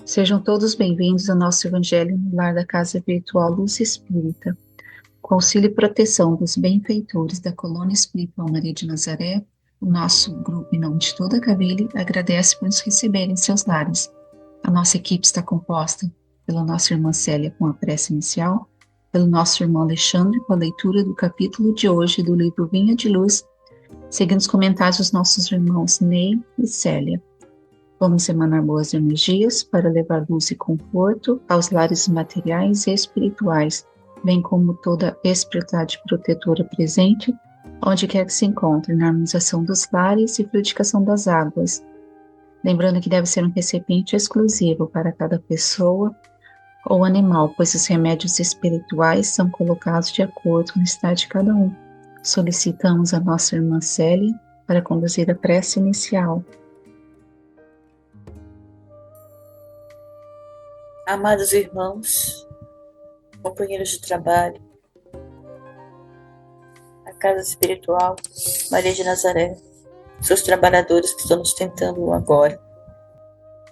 Sejam todos bem-vindos ao nosso Evangelho no Lar da Casa Virtual Luz Espírita. Com auxílio e proteção dos benfeitores da Colônia Espiritual Maria de Nazaré, o nosso grupo, em nome de toda a Cabile, agradece por nos receber em seus lares. A nossa equipe está composta pela nossa irmã Célia com a prece inicial, pelo nosso irmão Alexandre com a leitura do capítulo de hoje do livro Vinha de Luz, seguindo os comentários dos nossos irmãos Ney e Célia. Vamos emanar boas energias para levar luz e conforto aos lares materiais e espirituais, bem como toda a espiritualidade protetora presente, onde quer que se encontre, na harmonização dos lares e fluidificação das águas. Lembrando que deve ser um recipiente exclusivo para cada pessoa ou animal, pois os remédios espirituais são colocados de acordo com o estado de cada um. Solicitamos a nossa irmã Célia para conduzir a prece inicial. Amados irmãos, companheiros de trabalho, a Casa Espiritual Maria de Nazaré, seus trabalhadores que estão nos tentando agora,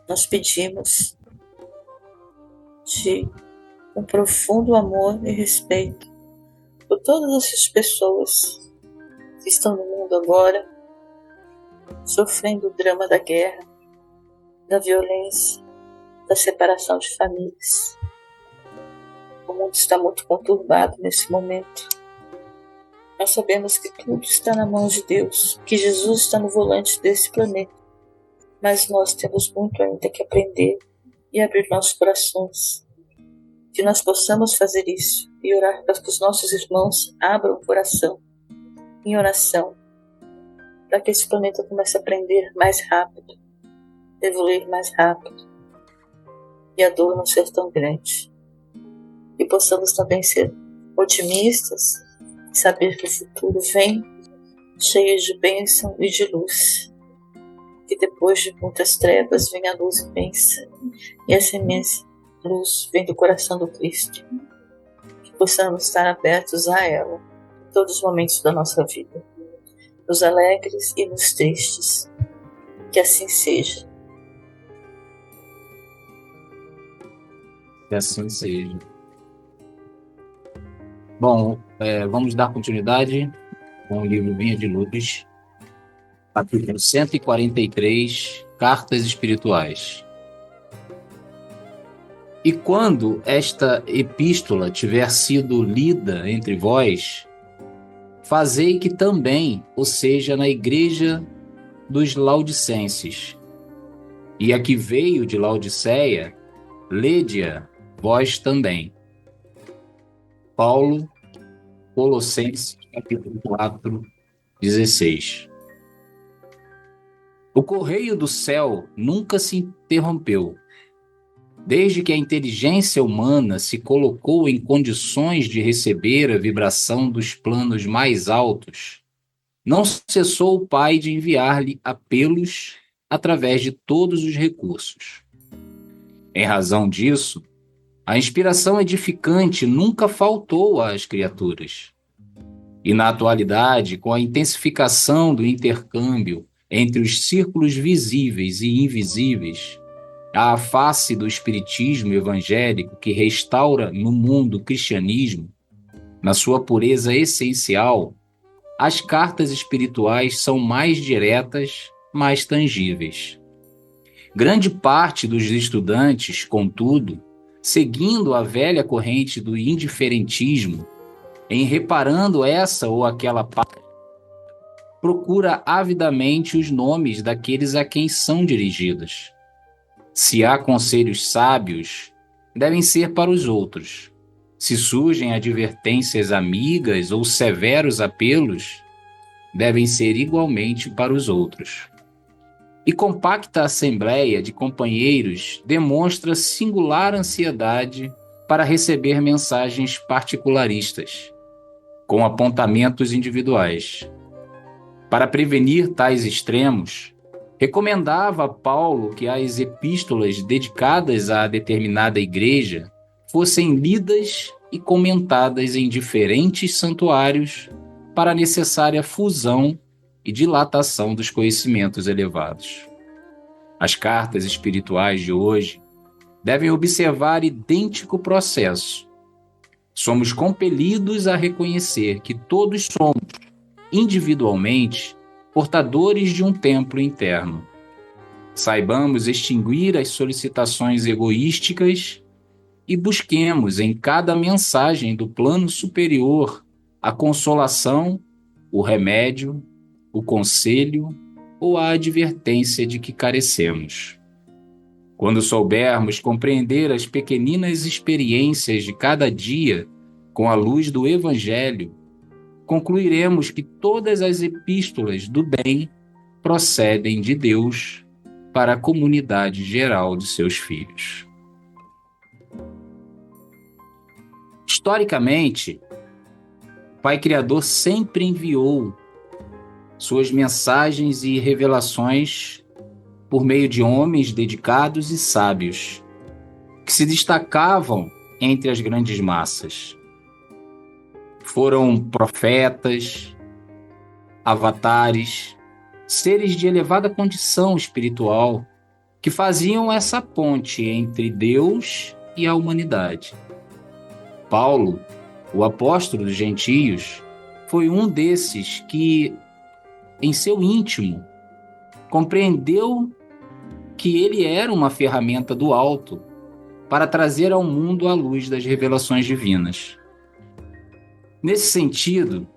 nós pedimos de um profundo amor e respeito por todas essas pessoas que estão no mundo agora, sofrendo o drama da guerra, da violência, da separação de famílias. O mundo está muito conturbado nesse momento. Nós sabemos que tudo está na mão de Deus, que Jesus está no volante desse planeta, mas nós temos muito ainda que aprender e abrir nossos corações, que nós possamos fazer isso e orar para que os nossos irmãos abram o coração em oração, para que esse planeta comece a aprender mais rápido, evoluir mais rápido, e a dor não ser tão grande. E possamos também ser otimistas e saber que o futuro vem cheio de bênção e de luz. Que depois de muitas trevas vem a luz imensa, e essa imensa luz vem do coração do Cristo. Que possamos estar abertos a ela em todos os momentos da nossa vida, nos alegres e nos tristes. Que assim seja. Que assim seja. Bom, vamos dar continuidade com o livro Vinha de Luz, capítulo 143, Cartas Espirituais. E quando esta epístola tiver sido lida entre vós, fazei que também o seja na igreja dos Laodicenses. E a que veio de Laodiceia, lede-a vós também. Paulo, Colossenses, capítulo 4, 16. O correio do céu nunca se interrompeu. Desde que a inteligência humana se colocou em condições de receber a vibração dos planos mais altos, não cessou o Pai de enviar-lhe apelos através de todos os recursos. Em razão disso, a inspiração edificante nunca faltou às criaturas. E na atualidade, com a intensificação do intercâmbio entre os círculos visíveis e invisíveis, à face do espiritismo evangélico que restaura no mundo o cristianismo, na sua pureza essencial, as cartas espirituais são mais diretas, mais tangíveis. Grande parte dos estudantes, contudo, seguindo a velha corrente do indiferentismo, em reparando essa ou aquela parte, procura avidamente os nomes daqueles a quem são dirigidas. Se há conselhos sábios, devem ser para os outros. Se surgem advertências amigas ou severos apelos, devem ser igualmente para os outros. E compacta assembleia de companheiros demonstra singular ansiedade para receber mensagens particularistas, com apontamentos individuais. Para prevenir tais extremos, recomendava Paulo que as epístolas dedicadas a determinada igreja fossem lidas e comentadas em diferentes santuários para a necessária fusão e dilatação dos conhecimentos elevados. As cartas espirituais de hoje devem observar idêntico processo. Somos compelidos a reconhecer que todos somos, individualmente, portadores de um templo interno. Saibamos extinguir as solicitações egoísticas e busquemos em cada mensagem do plano superior a consolação, o remédio, o conselho ou a advertência de que carecemos. Quando soubermos compreender as pequeninas experiências de cada dia com a luz do Evangelho, concluiremos que todas as epístolas do bem procedem de Deus para a comunidade geral de seus filhos. Historicamente, o Pai Criador sempre enviou suas mensagens e revelações por meio de homens dedicados e sábios, que se destacavam entre as grandes massas. Foram profetas, avatares, seres de elevada condição espiritual, que faziam essa ponte entre Deus e a humanidade. Paulo, o apóstolo dos gentios, foi um desses que, em seu íntimo, compreendeu que ele era uma ferramenta do alto para trazer ao mundo a luz das revelações divinas. Nesse sentido,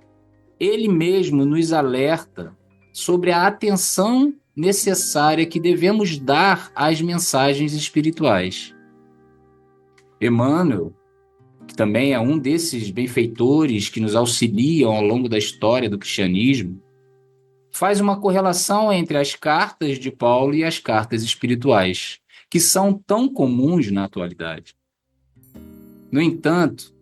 ele mesmo nos alerta sobre a atenção necessária que devemos dar às mensagens espirituais. Emmanuel, que também é um desses benfeitores que nos auxiliam ao longo da história do cristianismo, faz uma correlação entre as cartas de Paulo e as cartas espirituais, que são tão comuns na atualidade. No entanto,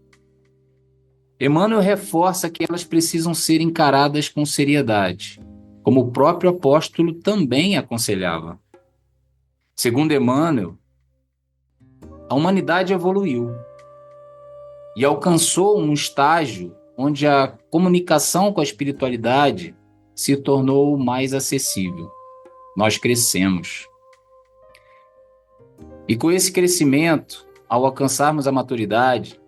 Emmanuel reforça que elas precisam ser encaradas com seriedade, como o próprio apóstolo também aconselhava. Segundo Emmanuel, a humanidade evoluiu e alcançou um estágio onde a comunicação com a espiritualidade se tornou mais acessível. Nós crescemos. E com esse crescimento, ao alcançarmos a maturidade,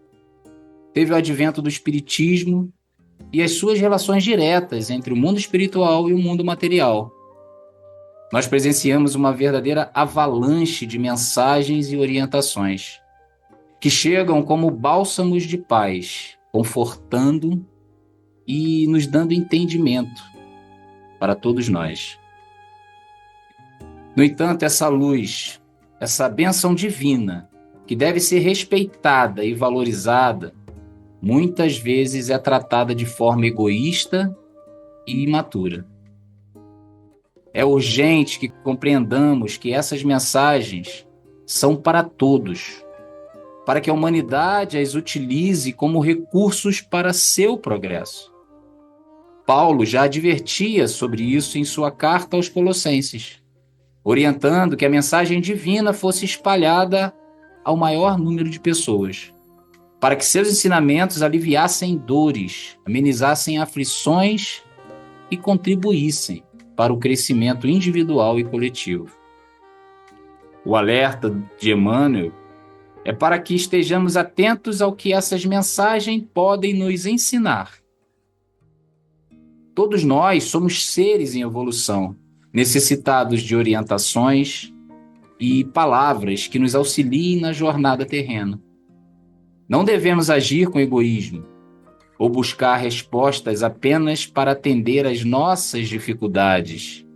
teve o advento do espiritismo e as suas relações diretas entre o mundo espiritual e o mundo material. Nós presenciamos uma verdadeira avalanche de mensagens e orientações que chegam como bálsamos de paz, confortando e nos dando entendimento para todos nós. No entanto, essa luz, essa bênção divina, que deve ser respeitada e valorizada, muitas vezes é tratada de forma egoísta e imatura. É urgente que compreendamos que essas mensagens são para todos, para que a humanidade as utilize como recursos para seu progresso. Paulo já advertia sobre isso em sua carta aos Colossenses, orientando que a mensagem divina fosse espalhada ao maior número de pessoas, para que seus ensinamentos aliviassem dores, amenizassem aflições e contribuíssem para o crescimento individual e coletivo. O alerta de Emmanuel é para que estejamos atentos ao que essas mensagens podem nos ensinar. Todos nós somos seres em evolução, necessitados de orientações e palavras que nos auxiliem na jornada terrena. Não devemos agir com egoísmo ou buscar respostas apenas para atender às nossas dificuldades,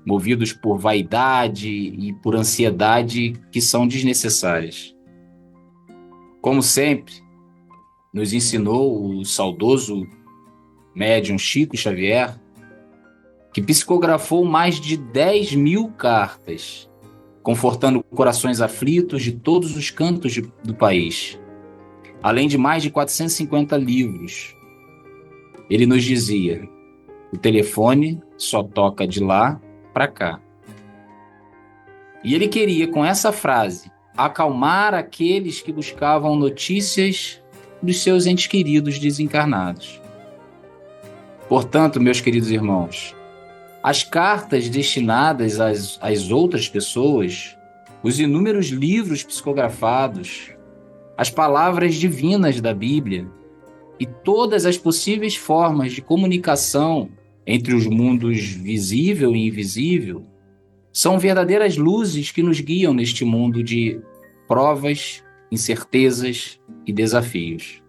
movidos por vaidade e por ansiedade que são desnecessárias. Como sempre, nos ensinou o saudoso médium Chico Xavier, que psicografou mais de 10.000 cartas, confortando corações aflitos de todos os cantos do país, além de mais de 450 livros. Ele nos dizia: o telefone só toca de lá para cá. E ele queria, com essa frase, acalmar aqueles que buscavam notícias dos seus entes queridos desencarnados. Portanto, meus queridos irmãos, as cartas destinadas às outras pessoas os inúmeros livros psicografados, as palavras divinas da Bíblia e todas as possíveis formas de comunicação entre os mundos visível e invisível são verdadeiras luzes que nos guiam neste mundo de provas, incertezas e desafios.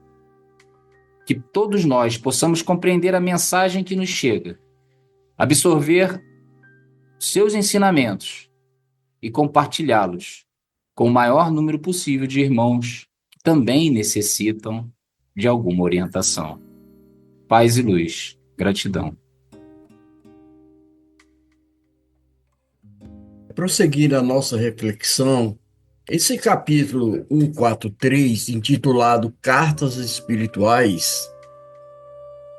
Que todos nós possamos compreender a mensagem que nos chega, absorver seus ensinamentos e compartilhá-los com o maior número possível de irmãos que também necessitam de alguma orientação. Paz e luz. Gratidão. Prosseguir a nossa reflexão, esse capítulo 143, intitulado Cartas Espirituais,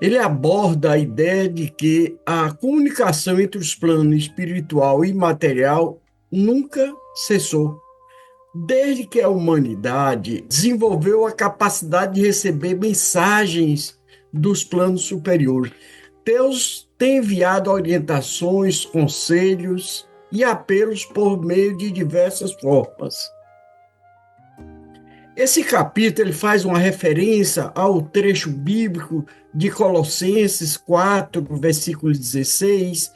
ele aborda a ideia de que a comunicação entre os planos espiritual e material nunca cessou, desde que a humanidade desenvolveu a capacidade de receber mensagens dos planos superiores. Deus tem enviado orientações, conselhos e apelos por meio de diversas formas. Esse capítulo ele faz uma referência ao trecho bíblico de Colossenses 4, versículo 16,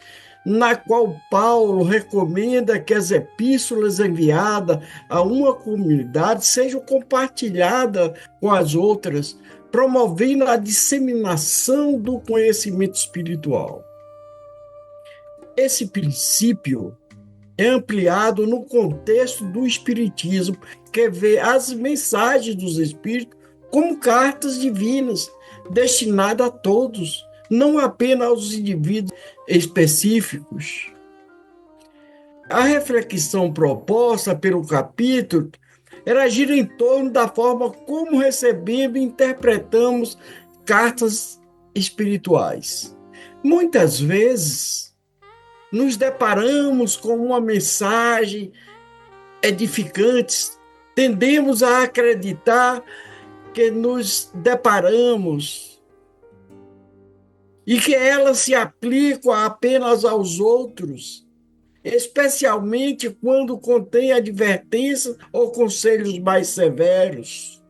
na qual Paulo recomenda que as epístolas enviadas a uma comunidade sejam compartilhadas com as outras, promovendo a disseminação do conhecimento espiritual. Esse princípio é ampliado no contexto do Espiritismo, que vê as mensagens dos Espíritos como cartas divinas, destinadas a todos, não apenas aos indivíduos específicos. A reflexão proposta pelo capítulo era gira em torno da forma como recebemos e interpretamos cartas espirituais. Muitas vezes, nos deparamos com uma mensagem edificante, tendemos a acreditar que nos deparamos e que elas se aplicam apenas aos outros, especialmente quando contém advertências ou conselhos mais severos.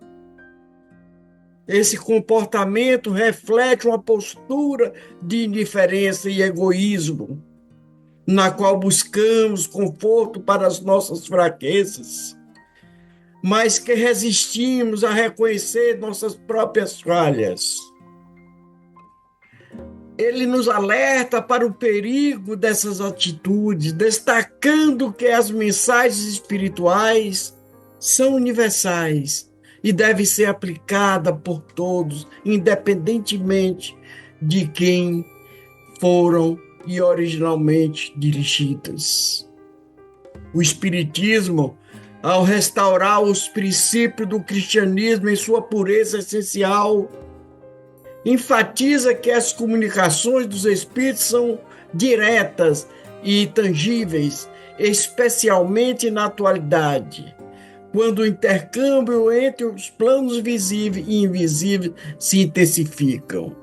Esse comportamento reflete uma postura de indiferença e egoísmo, na qual buscamos conforto para as nossas fraquezas, mas que resistimos a reconhecer nossas próprias falhas. Ele nos alerta para o perigo dessas atitudes, destacando que as mensagens espirituais são universais e devem ser aplicadas por todos, independentemente de quem foram e originalmente dirigidas. O Espiritismo, ao restaurar os princípios do cristianismo em sua pureza essencial, enfatiza que as comunicações dos Espíritos são diretas e tangíveis, especialmente na atualidade, quando o intercâmbio entre os planos visíveis e invisíveis se intensificam.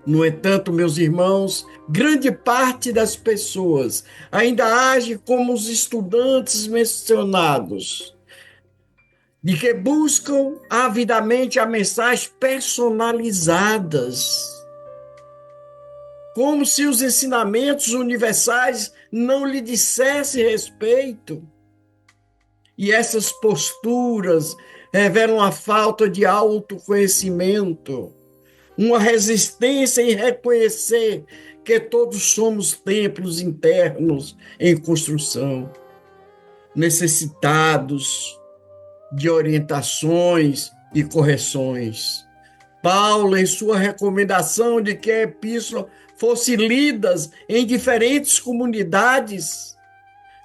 No entanto, meus irmãos, grande parte das pessoas ainda age como os estudantes mencionados, de que buscam avidamente a mensagens personalizadas, como se os ensinamentos universais não lhe dissessem respeito. E essas posturas revelam a falta de autoconhecimento, uma resistência em reconhecer que todos somos templos internos em construção, necessitados de orientações e correções. Paulo, em sua recomendação de que a epístola fosse lida em diferentes comunidades,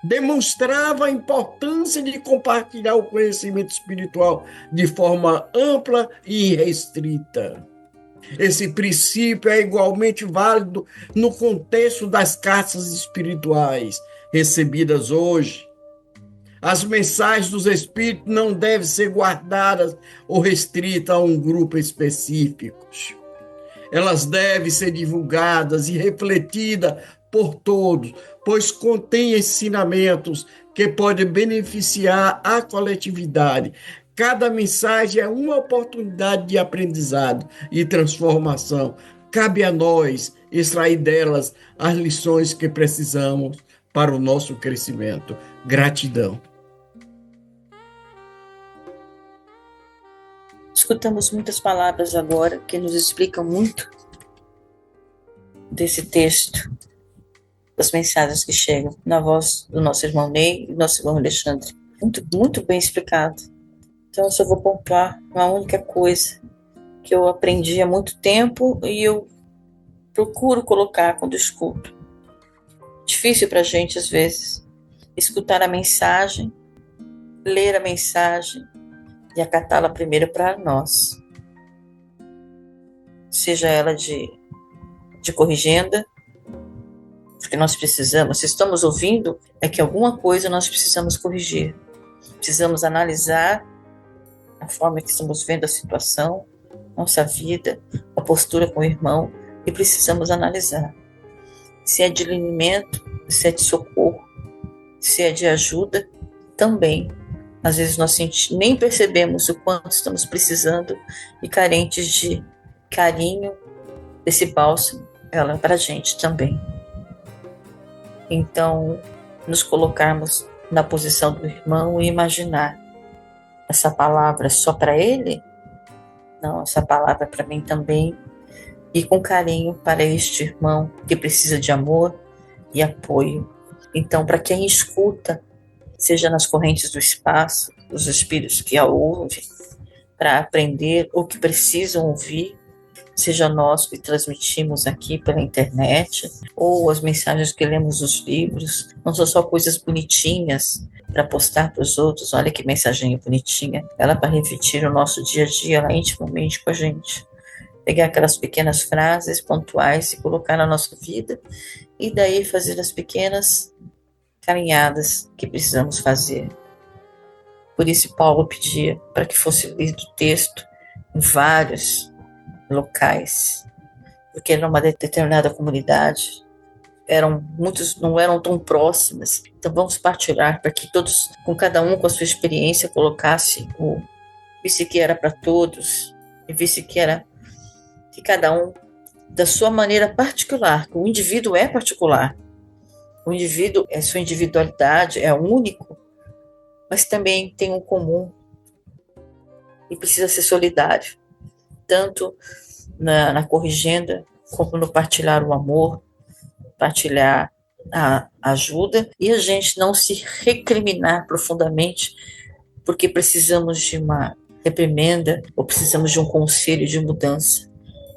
demonstrava a importância de compartilhar o conhecimento espiritual de forma ampla e restrita. Esse princípio é igualmente válido no contexto das cartas espirituais recebidas hoje. As mensagens dos Espíritos não devem ser guardadas ou restritas a um grupo específico. Elas devem ser divulgadas e refletidas por todos, pois contém ensinamentos que podem beneficiar a coletividade. Cada mensagem é uma oportunidade de aprendizado e transformação. Cabe a nós extrair delas as lições que precisamos para o nosso crescimento. Gratidão. Escutamos muitas palavras agora que nos explicam muito desse texto, das mensagens que chegam na voz do nosso irmão Ney e do nosso irmão Alexandre. Muito, muito bem explicado. Então, eu só vou pontuar uma única coisa que eu aprendi há muito tempo e eu procuro colocar quando escuto. Difícil para a gente, às vezes, escutar a mensagem, ler a mensagem e acatá-la primeiro para nós. Seja ela de corrigenda, porque nós precisamos, se estamos ouvindo, é que alguma coisa nós precisamos corrigir. Precisamos analisar a forma que estamos vendo a situação, nossa vida, a postura com o irmão, e precisamos analisar. Se é de alinhamento, se é de socorro, se é de ajuda, também. Às vezes nós nem percebemos o quanto estamos precisando e carentes de carinho, desse bálsamo, ela é para a gente também. Então, nos colocarmos na posição do irmão e imaginar essa palavra só para ele? Não, essa palavra é para mim também. E com carinho para este irmão que precisa de amor e apoio. Então, para quem escuta, seja nas correntes do espaço, os espíritos que a ouvem, para aprender ou que precisam ouvir, seja nós que transmitimos aqui pela internet, ou as mensagens que lemos nos livros, não são só coisas bonitinhas para postar para os outros, olha que mensaginha bonitinha, ela para refletir o nosso dia a dia, lá intimamente com a gente. Pegar aquelas pequenas frases pontuais e colocar na nossa vida, e daí fazer as pequenas caminhadas que precisamos fazer. Por isso Paulo pedia para que fosse lido o texto em vários locais, porque era uma determinada comunidade, muitos não eram tão próximas, então vamos partilhar para que todos, com cada um com a sua experiência, colocasse visse que era para todos, e visse que era que cada um da sua maneira particular, que o indivíduo é particular, o indivíduo é sua individualidade, é único, mas também tem um comum e precisa ser solidário, tanto na corrigenda, como no partilhar o amor, partilhar a ajuda, e a gente não se recriminar profundamente porque precisamos de uma reprimenda ou precisamos de um conselho de mudança.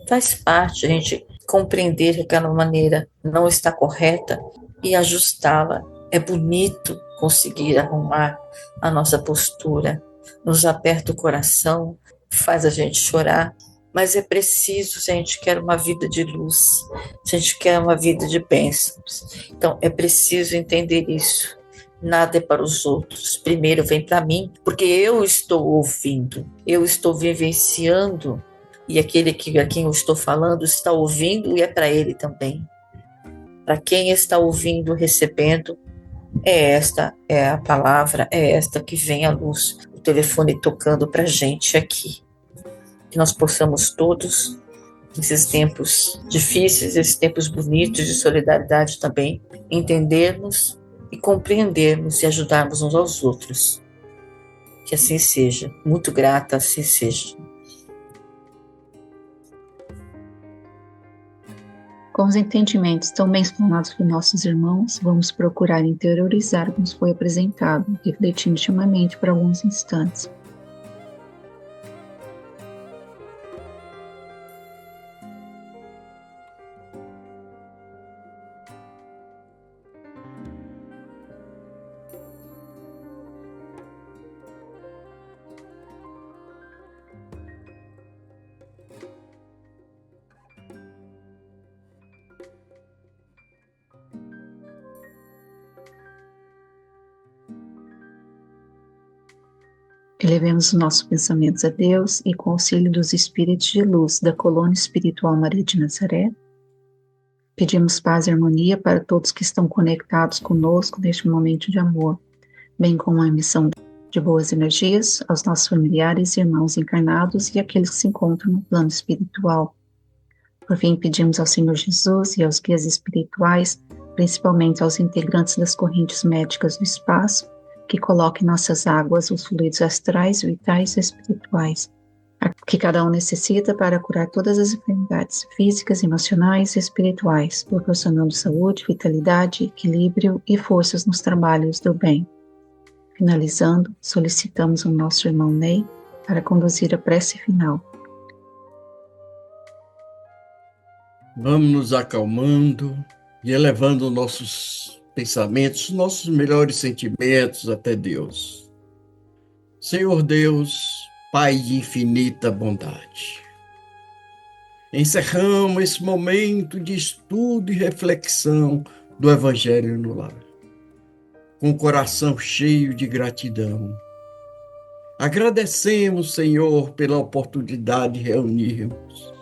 Faz parte a gente compreender que aquela maneira não está correta e ajustá-la. É bonito conseguir arrumar a nossa postura, nos aperta o coração, faz a gente chorar, mas é preciso se a gente quer uma vida de luz, se a gente quer uma vida de bênçãos. Então é preciso entender isso. Nada é para os outros, primeiro vem para mim, porque eu estou ouvindo, eu estou vivenciando, e aquele a quem eu estou falando está ouvindo e é para ele também. Para quem está ouvindo, recebendo, esta é a palavra, é esta que vem à luz, o telefone tocando para a gente aqui. Que nós possamos todos, nesses tempos difíceis, esses tempos bonitos de solidariedade também, entendermos e compreendermos e ajudarmos uns aos outros. Que assim seja. Muito grata, assim seja. Com os entendimentos tão bem explanados por nossos irmãos, vamos procurar interiorizar o que nos foi apresentado, refletindo intimamente por alguns instantes. Elevemos os nossos pensamentos a Deus e, com o auxílio dos espíritos de luz da colônia espiritual Maria de Nazaré, Pedimos paz e harmonia para todos que estão conectados conosco neste momento de amor, bem como a emissão de boas energias aos nossos familiares e irmãos encarnados e aqueles que se encontram no plano espiritual. Por fim, pedimos ao Senhor Jesus e aos guias espirituais, principalmente aos integrantes das correntes médicas do espaço, que coloquem em nossas águas os fluidos astrais, vitais e espirituais, que cada um necessita para curar todas as enfermidades físicas, emocionais e espirituais, proporcionando saúde, vitalidade, equilíbrio e forças nos trabalhos do bem. Finalizando, solicitamos ao nosso irmão Ney para conduzir a prece final. Vamos nos acalmando e elevando nossos pensamentos, nossos melhores sentimentos até Deus. Senhor Deus, Pai de infinita bondade, encerramos esse momento de estudo e reflexão do Evangelho no Lar, com o coração cheio de gratidão. Agradecemos, Senhor, pela oportunidade de reunirmos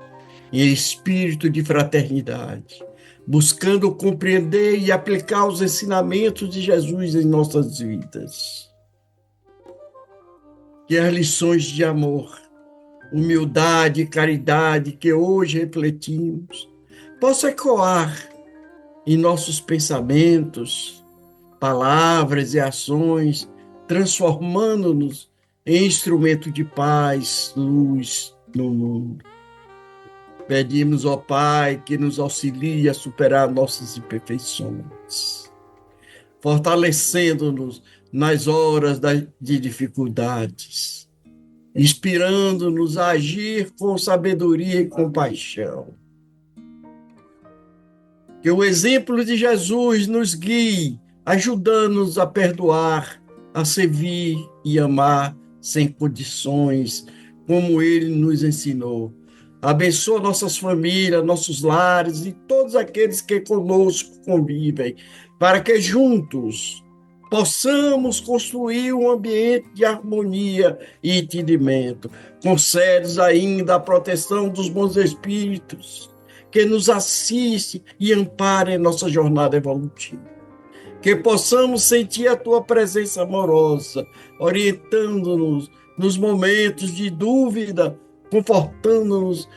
em espírito de fraternidade, buscando compreender e aplicar os ensinamentos de Jesus em nossas vidas. Que as lições de amor, humildade e caridade que hoje refletimos possam ecoar em nossos pensamentos, palavras e ações, transformando-nos em instrumento de paz, luz no mundo. Pedimos, ó Pai, que nos auxilie a superar nossas imperfeições, fortalecendo-nos nas horas de dificuldades, inspirando-nos a agir com sabedoria e compaixão. Que o exemplo de Jesus nos guie, ajudando-nos a perdoar, a servir e amar sem condições, como Ele nos ensinou. Abençoa nossas famílias, nossos lares e todos aqueles que conosco convivem, para que juntos possamos construir um ambiente de harmonia e entendimento. Concede ainda a proteção dos bons espíritos que nos assistem e amparem nossa jornada evolutiva. Que possamos sentir a Tua presença amorosa, orientando-nos nos momentos de dúvida, confortando-nos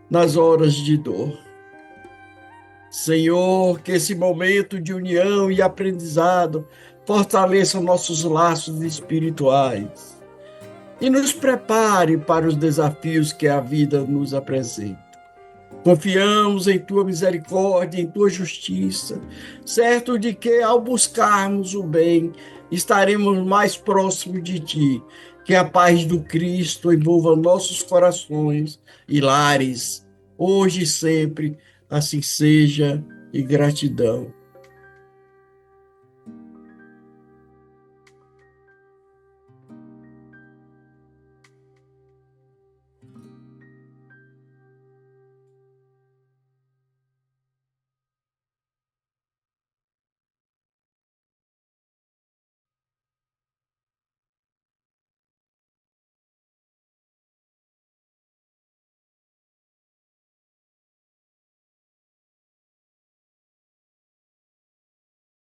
nas horas de dor. Senhor, que esse momento de união e aprendizado fortaleça nossos laços espirituais e nos prepare para os desafios que a vida nos apresenta. Confiamos em Tua misericórdia, em Tua justiça, certo de que, ao buscarmos o bem, estaremos mais próximos de Ti. Que a paz do Cristo envolva nossos corações e lares, hoje e sempre, assim seja, e gratidão.